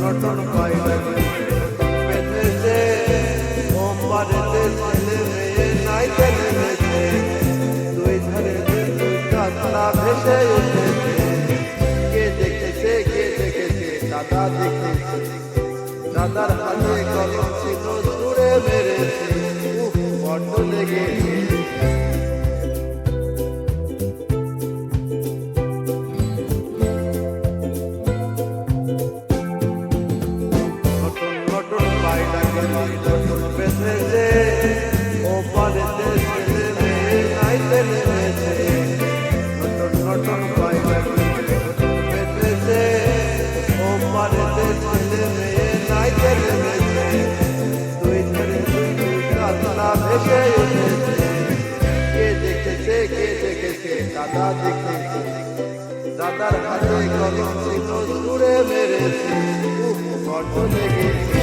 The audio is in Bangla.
নটন পায়রা বেঁধেছে ও পারেতে ছেলে মেয়ে নাইতে নেমেছে দুই ধারে দুই কাতলা ভেসে উঠেছে কে দেখেছে দাদা দেখেছে দাদার হাতে কলম ছিল দূরে মেরেছে বড্ড লেগেছে নটন পায়রাকে নটন বেঁধেছে ও পারেতে ছেলে মেয়ে নাইতে নেমেছে নটন পায়রাকে নটন বেঁধেছে ও পারেতে ছেলে মেয়ে নাইতে নেমেছে দুই ধারে দুই কাতলা ভেসে উঠেছে কে দেখেছে দাদা দেখেছে দাদার হাতে কলম ছিল দূরে মেরেছে বড্ড লেগেছে